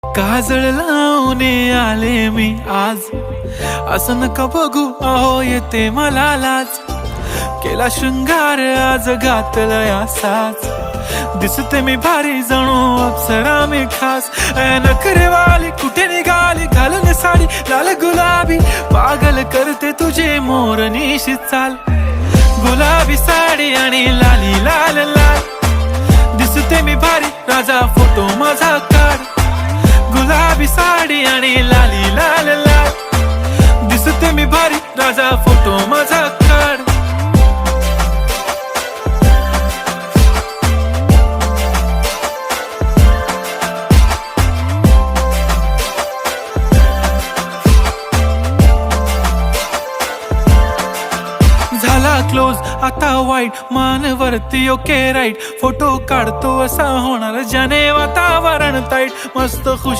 काजळ लावून आले मी आज, असं नका बघू अहो येते मला लाज. केला शृंगार आज घातलाय असाच, दिसते मी भारी जणू अप्सरा मी खास. नखरेवाली कुठे निघाली घालून साडी लाल गुलाबी, पागल करते तुझे मोरनीशी चाल. गुलाबी साडी आणि लाली लाल लाल, दिसते मी भारी राजा फोटो माझा काढ. गुलाबी साडी आणि लाली लाल लाल, दिसते मी भारी राजा फोटो माझा काढ. झाला क्लोज आता वाईट, मान वरती ओके राईट. फोटो काढतो असा होणार ज्याने वातावरण ताईट. मस्त खुश